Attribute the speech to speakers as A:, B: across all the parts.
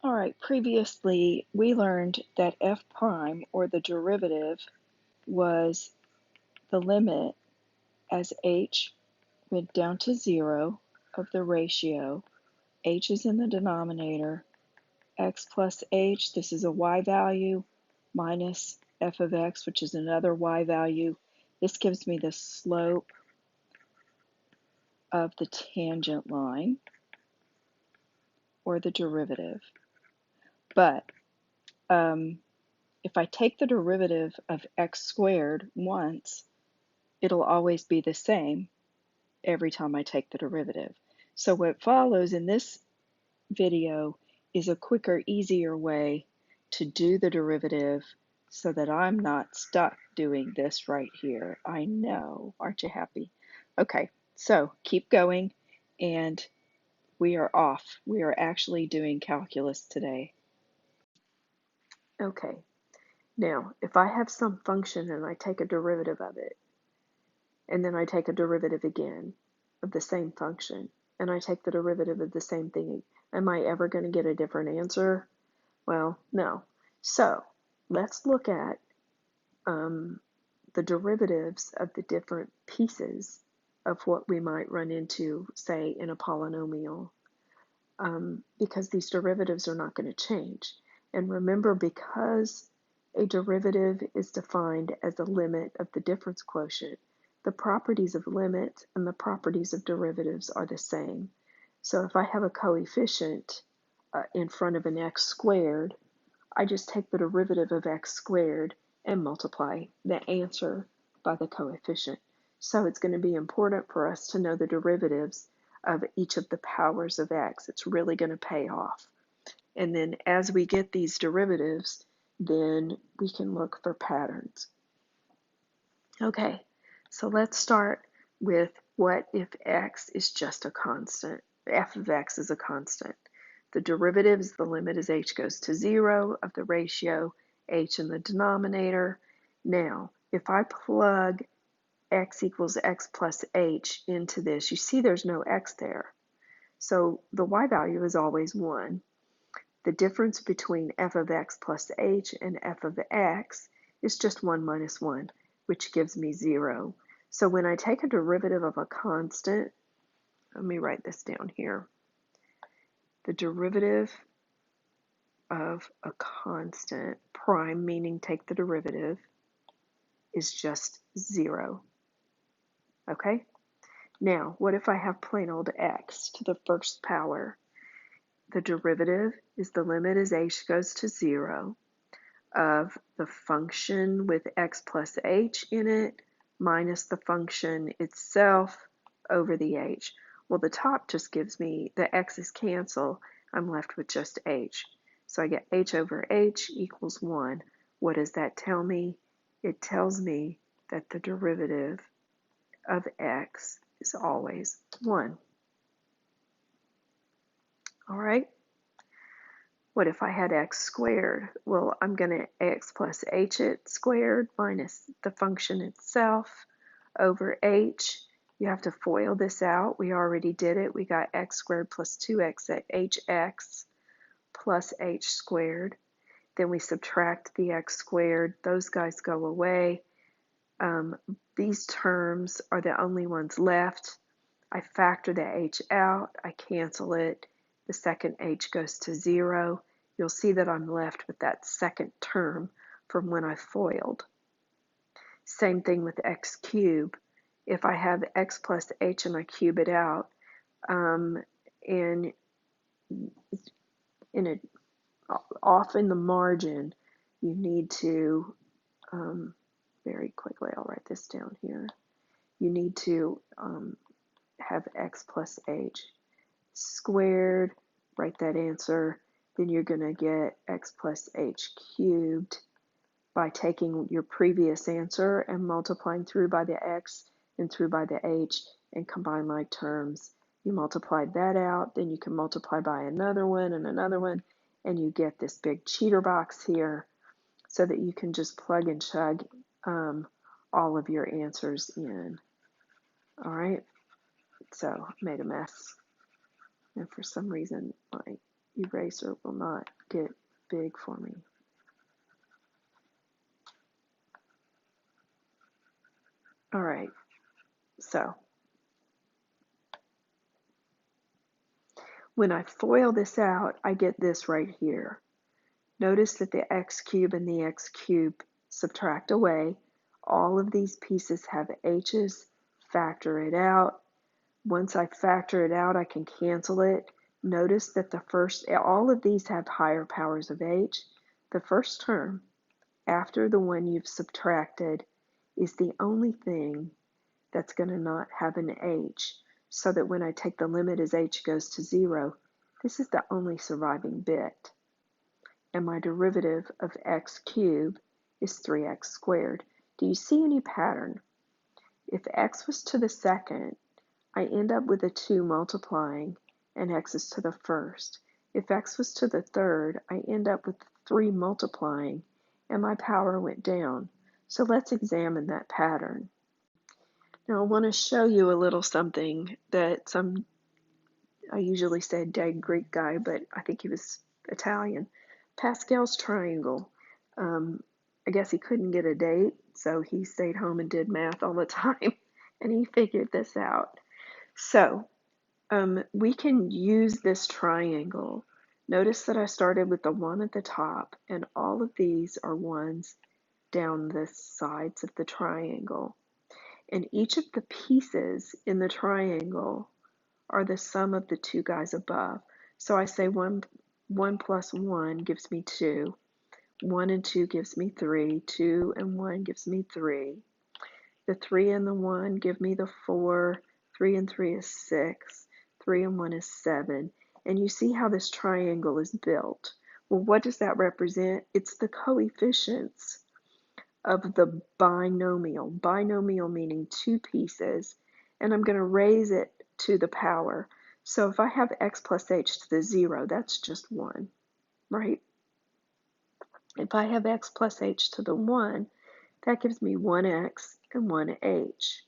A: All right, previously we learned that f prime, or the derivative, was the limit as h went down to 0 of the ratio. H is in the denominator. X plus h, this is a y value, minus f of x, which is another y value. This gives me the slope of the tangent line, or the derivative. But if I take the derivative of x squared once, it'll always be the same every time I take the derivative. So what follows in this video is a quicker, easier way to do the derivative so that I'm not stuck doing this right here. I know, aren't you happy? Okay, so keep going, and we are off. We are actually doing calculus today. Okay, now if I have some function and I take a derivative of it, and then I take a derivative again of the same function, and I take the derivative of the same thing, am I ever going to get a different answer? Well, no. So let's look at the derivatives of the different pieces of what we might run into, say, in a polynomial, because these derivatives are not going to change. And remember, because a derivative is defined as a limit of the difference quotient, the properties of limit and the properties of derivatives are the same. So if I have a coefficient in front of an x squared, I just take the derivative of x squared and multiply the answer by the coefficient. So it's going to be important for us to know the derivatives of each of the powers of x. It's really going to pay off. And then as we get these derivatives, then we can look for patterns. Okay, so let's start with what if x is just a constant. F of x is a constant. The derivative is the limit as h goes to 0 of the ratio h in the denominator. Now, if I plug x equals x plus h into this, you see there's no x there. So the y value is always 1. The difference between f of x plus h and f of x is just 1 minus 1, which gives me 0. So when I take a derivative of a constant, let me write this down here. The derivative of a constant, prime meaning take the derivative, is just 0. Okay? Now, what if I have plain old x to the first power? The derivative is the limit as h goes to 0 of the function with x plus h in it minus the function itself over the h. Well, the top just gives me the x's cancel. I'm left with just h. So I get h over h equals 1. What does that tell me? It tells me that the derivative of x is always 1. All right? What if I had x squared? Well, I'm going to x plus h it squared minus the function itself over h. You have to FOIL this out. We already did it. We got x squared plus 2x at hx plus h squared. Then we subtract the x squared. Those guys go away. These terms are the only ones left. I factor the h out. I cancel it. The second h goes to 0. You'll see that I'm left with that second term from when I FOILed. Same thing with x cubed. If I have x plus h and I cube it out, and off in the margin, you need to, very quickly, I'll write this down here. You need to have x plus h squared, write that answer, then you're going to get x plus h cubed by taking your previous answer and multiplying through by the x and through by the h and combine like terms. You multiplied that out, then you can multiply by another one, and you get this big cheater box here so that you can just plug and chug all of your answers in. All right, so I made a mess. And for some reason, my eraser will not get big for me. All right, so when I FOIL this out, I get this right here. Notice that the x cube and the x cube subtract away. All of these pieces have h's. Factor it out. Once I factor it out, I can cancel it. Notice that all of these have higher powers of h. The first term after the one you've subtracted is the only thing that's going to not have an h, so that when I take the limit as h goes to 0, this is the only surviving bit. And my derivative of x cubed is 3x squared. Do you see any pattern? If x was to the second, I end up with a 2 multiplying, and x is to the first. If x was to the third, I end up with 3 multiplying, and my power went down. So let's examine that pattern. Now I want to show you a little something that I usually say dead Greek guy, but I think he was Italian. Pascal's triangle. I guess he couldn't get a date, so he stayed home and did math all the time, and he figured this out. So we can use this triangle. Notice that I started with the 1 at the top, and all of these are 1s down the sides of the triangle. And each of the pieces in the triangle are the sum of the two guys above. So I say 1 plus 1 gives me 2. 1 and 2 gives me 3. 2 and 1 gives me 3. The 3 and the 1 give me the 4. 3 and 3 is 6. 3 and 1 is 7. And you see how this triangle is built. Well, what does that represent? It's the coefficients of the binomial. Binomial meaning two pieces. And I'm going to raise it to the power. So if I have x plus h to the 0, that's just 1, right? If I have x plus h to the 1, that gives me 1x and 1h.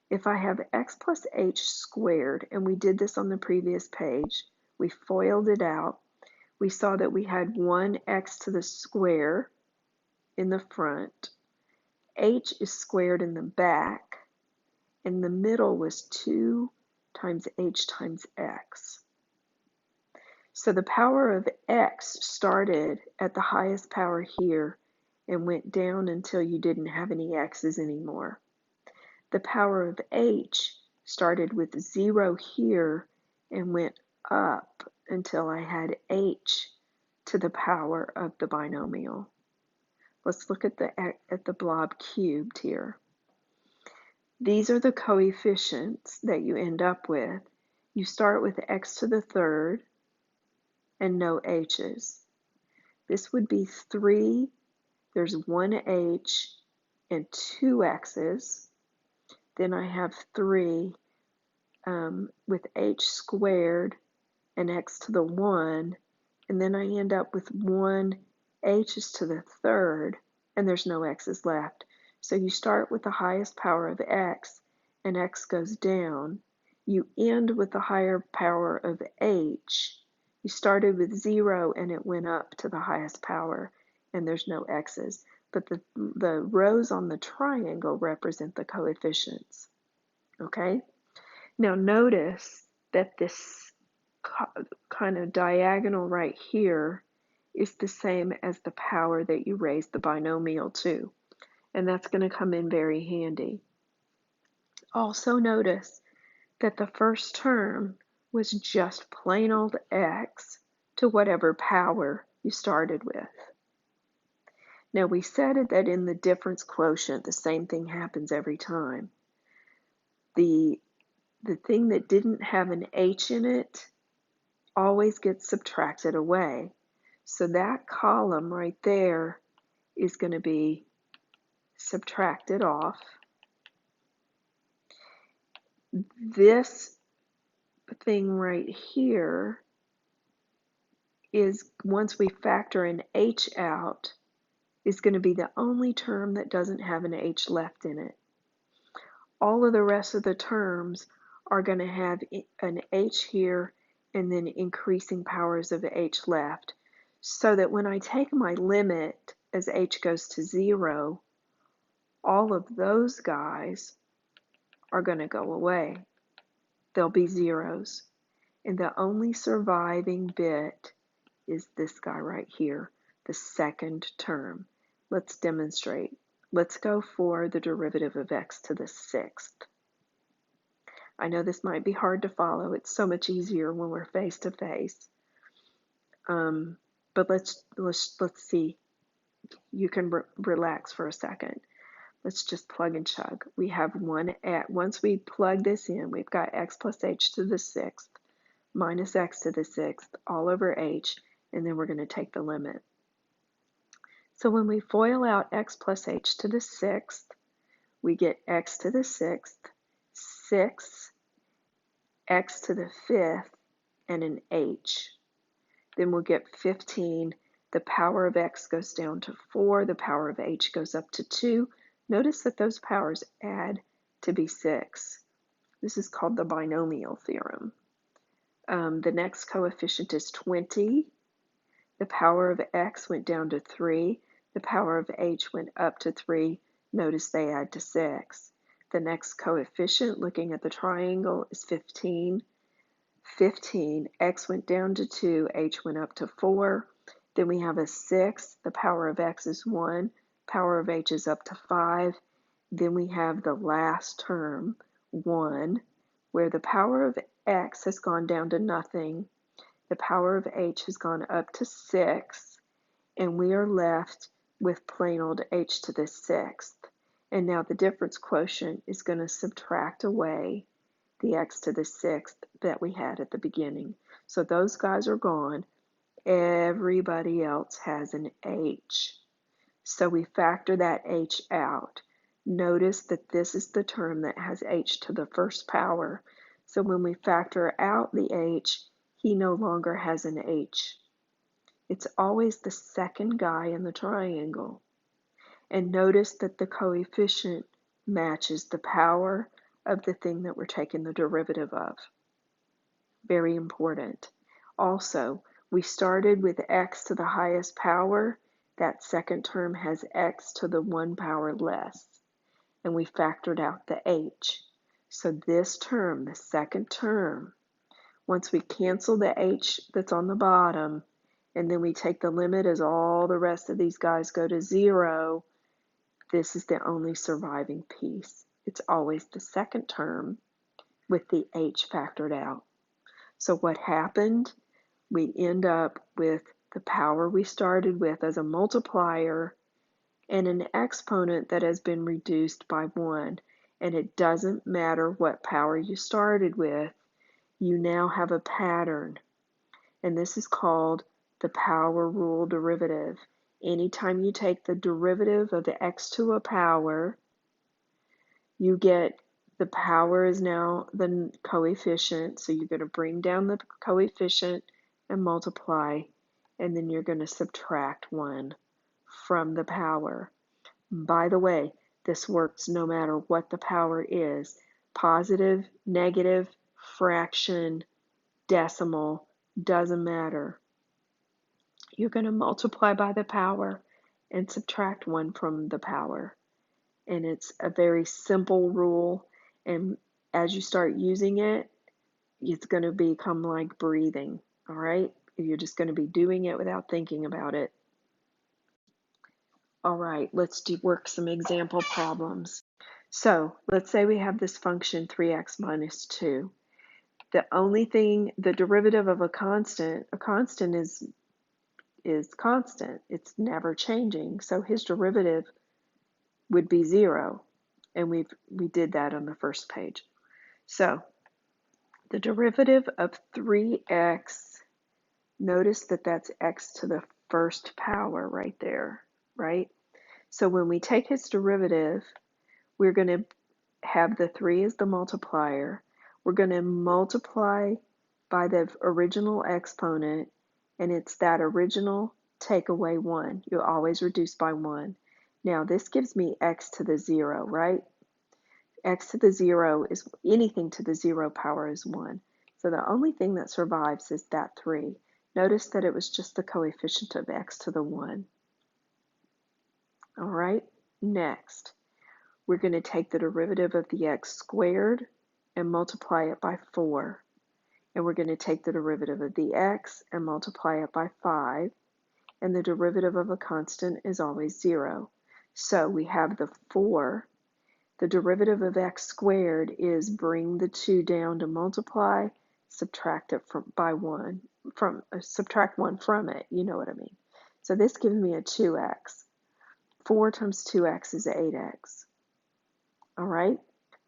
A: If I have x plus h squared, and we did this on the previous page, we FOILed it out, we saw that we had 1x to the square in the front, h is squared in the back, and the middle was 2 times h times x. So the power of x started at the highest power here and went down until you didn't have any x's anymore. The power of h started with 0 here and went up until I had h to the power of the binomial. Let's look at the blob cubed here. These are the coefficients that you end up with. You start with x to the third and no h's. This would be 3, there's 1h and 2 x's. Then I have 3 with h squared and x to the 1, and then I end up with 1 h's to the third, and there's no x's left. So you start with the highest power of x, and x goes down. You end with the higher power of h. You started with 0, and it went up to the highest power, and there's no x's. But the rows on the triangle represent the coefficients. Okay? Now notice that this kind of diagonal right here is the same as the power that you raised the binomial to, and that's going to come in very handy. Also notice that the first term was just plain old x to whatever power you started with. Now we said that in the difference quotient the same thing happens every time. The thing that didn't have an h in it always gets subtracted away. So that column right there is going to be subtracted off. This thing right here is, once we factor an h out, is going to be the only term that doesn't have an h left in it. All of the rest of the terms are going to have an h here and then increasing powers of h left, so that when I take my limit as h goes to 0, all of those guys are going to go away. They'll be zeros. And the only surviving bit is this guy right here, the second term. Let's demonstrate. Let's go for the derivative of x to the sixth. I know this might be hard to follow. It's so much easier when we're face to face. But let's see. You can relax for a second. Let's just plug and chug. We have once we plug this in, we've got x plus h to the sixth minus x to the sixth all over h, and then we're going to take the limit. So when we FOIL out x plus h to the sixth, we get x to the sixth, 6, x to the fifth, and an h. Then we'll get 15. The power of x goes down to 4. The power of h goes up to 2. Notice that those powers add to be 6. This is called the binomial theorem. The next coefficient is 20. The power of x went down to 3. The power of h went up to 3. Notice they add to 6. The next coefficient, looking at the triangle, is 15. 15, x went down to 2, h went up to 4. Then we have a 6. The power of x is 1. Power of h is up to 5. Then we have the last term, 1, where the power of x has gone down to nothing. The power of h has gone up to 6. And we are left with plain old h to the sixth. And now the difference quotient is going to subtract away the x to the sixth that we had at the beginning. So those guys are gone. Everybody else has an h. So we factor that h out. Notice that this is the term that has h to the first power. So when we factor out the h, he no longer has an h. It's always the second guy in the triangle. And notice that the coefficient matches the power of the thing that we're taking the derivative of. Very important. Also, we started with x to the highest power. That second term has x to the 1 power less. And we factored out the h. So this term, the second term, once we cancel the h that's on the bottom, and then we take the limit as all the rest of these guys go to 0, this is the only surviving piece. It's always the second term with the h factored out. So what happened? We end up with the power we started with as a multiplier and an exponent that has been reduced by 1. And it doesn't matter what power you started with, you now have a pattern. And this is called the power rule derivative. Anytime you take the derivative of the x to a power, you get the power is now the coefficient, so you're going to bring down the coefficient and multiply, and then you're going to subtract 1 from the power. By the way, this works no matter what the power is. Positive, negative, fraction, decimal, doesn't matter. You're going to multiply by the power and subtract 1 from the power. And it's a very simple rule, and as you start using it, it's going to become like breathing, all right? You're just going to be doing it without thinking about it. All right, let's work some example problems. So let's say we have this function 3x minus 2. The only thing, the derivative of a constant is constant. It's never changing. So his derivative would be 0. And we did that on the first page. So the derivative of 3x, notice that that's x to the first power right there, right? So when we take his derivative, we're going to have the 3 as the multiplier. We're going to multiply by the original exponent, and it's that original take away 1. You always reduce by 1. Now this gives me x to the 0, right? X to the 0 is anything to the 0 power is 1. So the only thing that survives is that 3. Notice that it was just the coefficient of x to the 1. All right, next, we're going to take the derivative of the x squared and multiply it by 4. And we're going to take the derivative of the x and multiply it by 5. And the derivative of a constant is always 0. So we have the 4. The derivative of x squared is bring the 2 down to multiply, subtract it subtract 1 from it, you know what I mean. So this gives me a 2x. 4 times 2x is 8x. All right,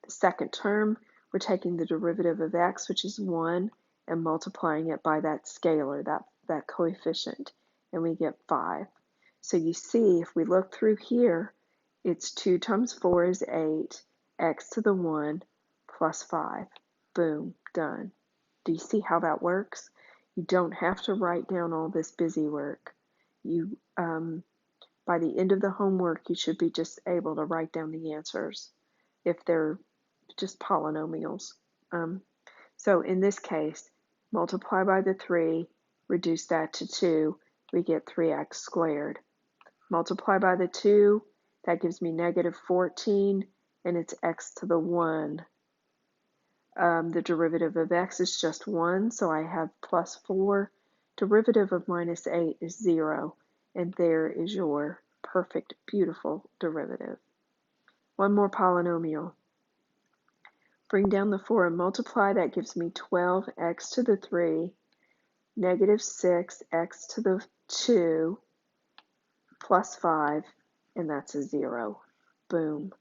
A: the second term, we're taking the derivative of x, which is 1, and multiplying it by that scalar, that coefficient, and we get 5. So you see, if we look through here, it's 2 times 4 is 8, x to the 1 plus 5. Boom, done. Do you see how that works? You don't have to write down all this busy work. You, by the end of the homework, you should be just able to write down the answers if they're just polynomials. So in this case, multiply by the 3, reduce that to 2, we get 3x squared. Multiply by the 2, that gives me negative 14, and it's x to the 1. The derivative of x is just 1, so I have plus 4. Derivative of minus 8 is 0, and there is your perfect, beautiful derivative. One more polynomial. Bring down the 4 and multiply, that gives me 12x to the 3, negative 6x to the 2, plus 5, and that's a 0. Boom.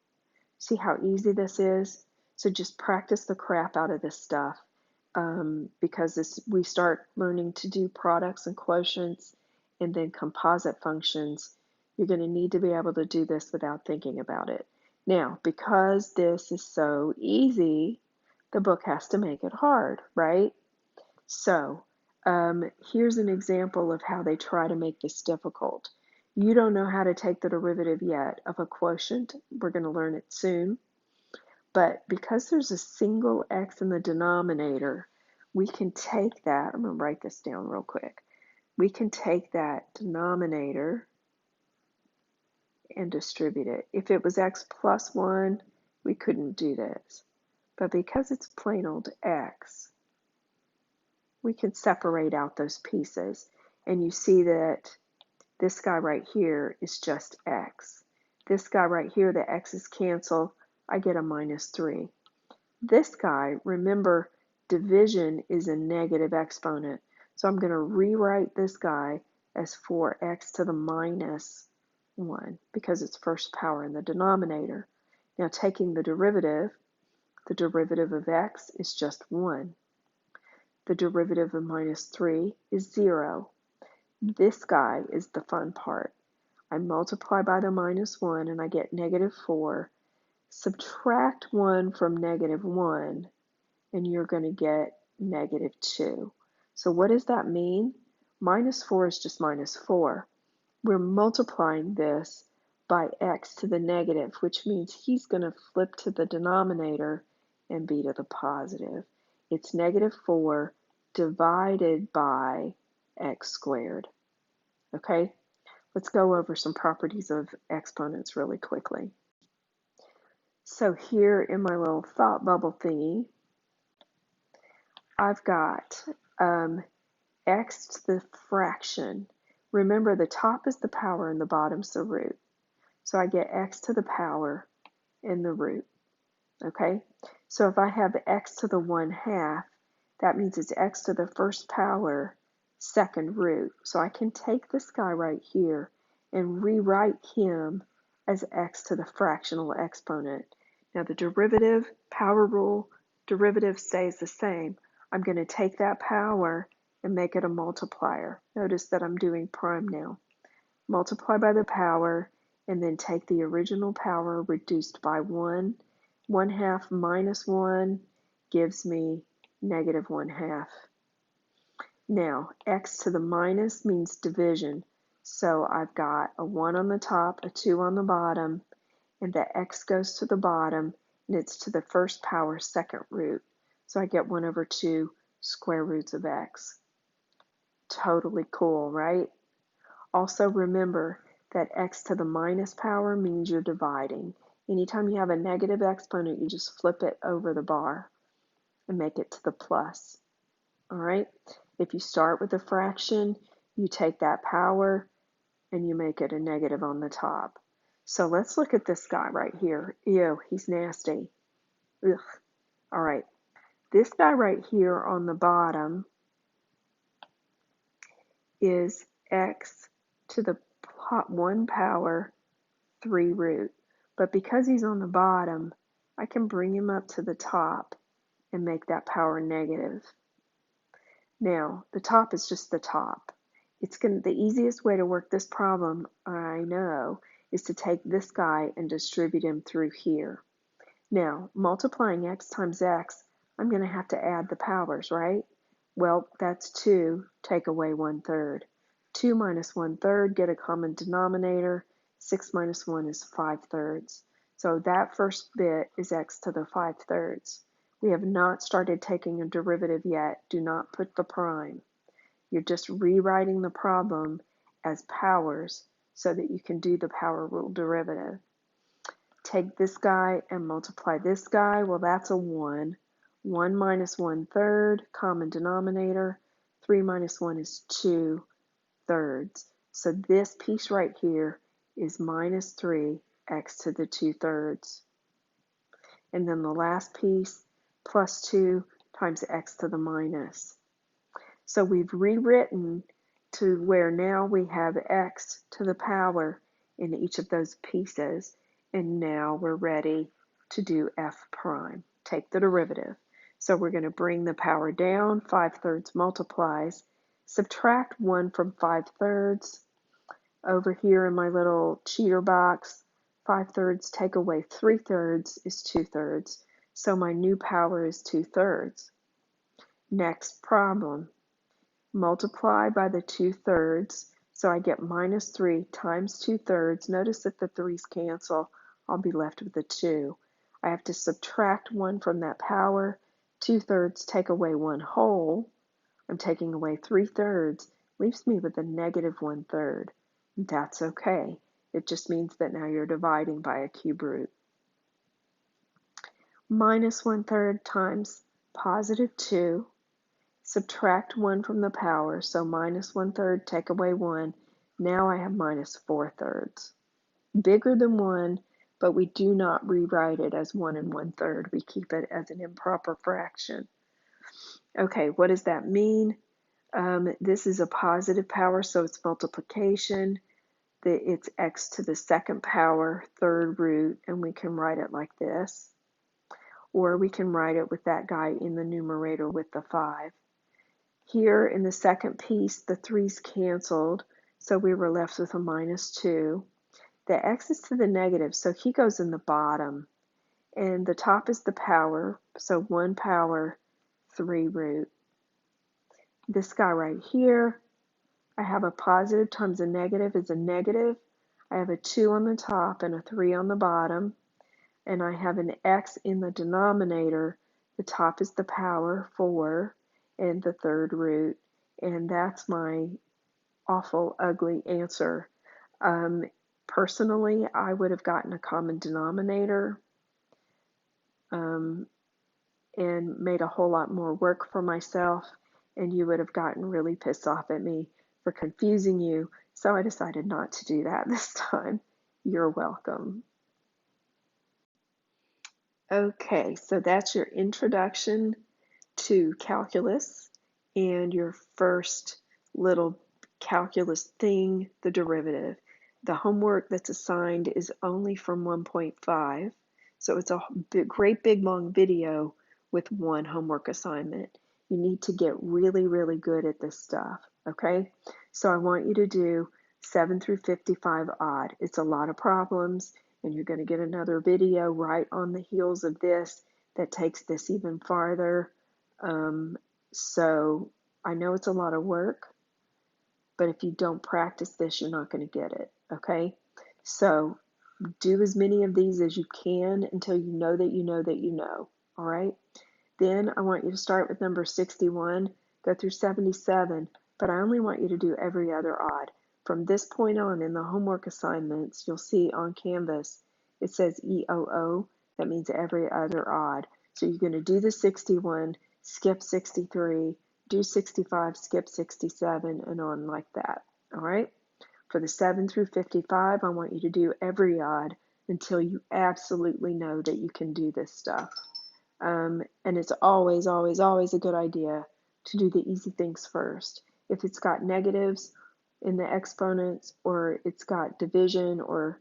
A: See how easy this is? So just practice the crap out of this stuff because we start learning to do products and quotients and then composite functions. You're going to need to be able to do this without thinking about it. Now, because this is so easy, the book has to make it hard, right? So here's an example of how they try to make this difficult. You don't know how to take the derivative yet of a quotient. We're going to learn it soon. But because there's a single x in the denominator, we can take that. I'm going to write this down real quick. We can take that denominator and distribute it. If it was x plus 1, we couldn't do this. But because it's plain old x, we can separate out those pieces. And you see that this guy right here is just x. This guy right here, the x's cancel, I get a minus 3. This guy, remember, division is a negative exponent. So I'm going to rewrite this guy as 4x to the minus 1 because it's first power in the denominator. Now taking the derivative of x is just 1. The derivative of minus 3 is 0. This guy is the fun part. I multiply by the minus 1 and I get negative 4. Subtract 1 from negative 1 and you're going to get negative 2. So what does that mean? Minus 4 is just minus 4. We're multiplying this by x to the negative, which means he's going to flip to the denominator and be to the positive. It's negative 4 divided by x squared. Okay, let's go over some properties of exponents really quickly. So here in my little thought bubble thingy, I've got x to the fraction. Remember, the top is the power and the bottom's the root. So I get x to the power and the root. Okay, so if I have x to the 1/2, that means it's x to the first power, second root. So I can take this guy right here and rewrite him as x to the fractional exponent. Now the derivative, power rule, derivative stays the same. I'm going to take that power and make it a multiplier. Notice that I'm doing prime now. Multiply by the power and then take the original power reduced by 1. 1/2 minus 1 gives me negative 1/2. Now, x to the minus means division. So I've got a 1 on the top, a 2 on the bottom, and the x goes to the bottom, and it's to the first power second root. So I get 1/2 square roots of x. Totally cool, right? Also remember that x to the minus power means you're dividing. Anytime you have a negative exponent, you just flip it over the bar and make it to the plus. All right? If you start with a fraction, you take that power and you make it a negative on the top. So let's look at this guy right here. Ew, he's nasty. Ugh. All right. This guy right here on the bottom is x to the 1 power 3 root. But because he's on the bottom, I can bring him up to the top and make that power negative. Now, the top is just the top. The easiest way to work this problem, I know, is to take this guy and distribute him through here. Now, multiplying x times x, I'm going to have to add the powers, right? Well, that's 2, take away 1/3. 2 minus 1/3, get a common denominator. 6 minus 1 is 5/3. So that first bit is x to the 5/3. We have not started taking a derivative yet. Do not put the prime. You're just rewriting the problem as powers so that you can do the power rule derivative. Take this guy and multiply this guy. Well, that's a 1. 1 minus 1/3, common denominator. 3 minus 1 is 2/3. So this piece right here is minus 3, x to the 2/3. And then the last piece, plus 2 times x to the minus. So we've rewritten to where now we have x to the power in each of those pieces. And now we're ready to do f prime. Take the derivative. So we're going to bring the power down. 5/3 multiplies. Subtract 1 from 5/3. Over here in my little cheater box, 5/3 take away 3/3 is 2/3. So my new power is 2/3. Next problem. Multiply by the 2/3. So I get minus 3 times 2/3. Notice that the 3's cancel. I'll be left with a 2. I have to subtract 1 from that power. 2/3 take away 1 whole. I'm taking away 3/3. Leaves me with a negative 1/3. That's okay. It just means that now you're dividing by a cube root. Minus 1/3 times positive 2. Subtract 1 from the power, so minus 1/3, take away 1. Now I have minus 4/3. Bigger than 1, but we do not rewrite it as 1 1/3. We keep it as an improper fraction. Okay, what does that mean? This is a positive power, so it's multiplication. It's x to the 2nd power, 3rd root, and we can write it like this. Or we can write it with that guy in the numerator with the 5. Here in the second piece, the 3's canceled, so we were left with a minus 2. The x is to the negative, so he goes in the bottom. And the top is the power, so 1 power, 3 root. This guy right here, I have a positive times a negative is a negative. I have a 2 on the top and a 3 on the bottom. And I have an x in the denominator. The top is the power, 4. And the 3rd root, and that's my awful, ugly answer. Personally, I would have gotten a common denominator and made a whole lot more work for myself, and you would have gotten really pissed off at me for confusing you, so I decided not to do that this time. You're welcome. Okay, so that's your introduction to calculus and your first little calculus thing, the derivative. The homework that's assigned is only from 1.5, so it's a great big long video with one homework assignment. You need to get really, really good at this stuff, okay? So I want you to do 7 through 55 odd. It's a lot of problems, and you're going to get another video right on the heels of this that takes this even farther. So I know it's a lot of work, but if you don't practice this, you're not going to get it, okay? So do as many of these as you can until you know that you know that you know, all right? Then I want you to start with number 61, go through 77, but I only want you to do every other odd. From this point on in the homework assignments, you'll see on Canvas, it says EOO. That means every other odd. So you're going to do the 61, skip 63, do 65, skip 67, and on like that. All right? For the 7 through 55, I want you to do every odd until you absolutely know that you can do this stuff. And it's always, always, always a good idea to do the easy things first. If it's got negatives in the exponents, or it's got division, or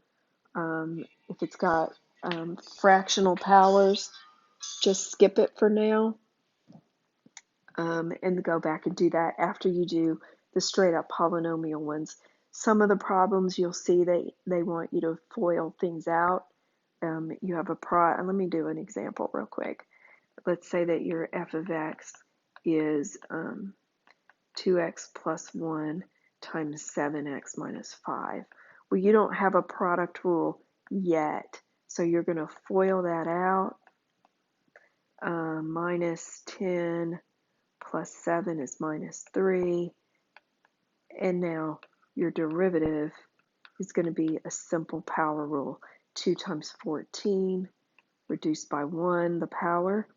A: if it's got fractional powers, just skip it for now, and go back and do that after you do the straight up polynomial ones. Some of the problems you'll see they want you to FOIL things out. You have let me do an example real quick. Let's say that your f of x is 2x plus 1 times 7x minus 5. Well, you don't have a product rule yet, so you're going to FOIL that out. Minus 10 plus 7 is minus 3. And now your derivative is going to be a simple power rule. 2 times 14 reduced by 1, the power,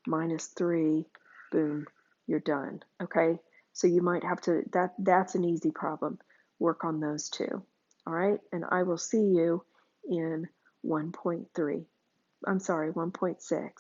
A: minus 3, boom, you're done. Okay, so you might have to, that's an easy problem. Work on those two. All right, and I will see you in 1.3. I'm sorry, 1.6.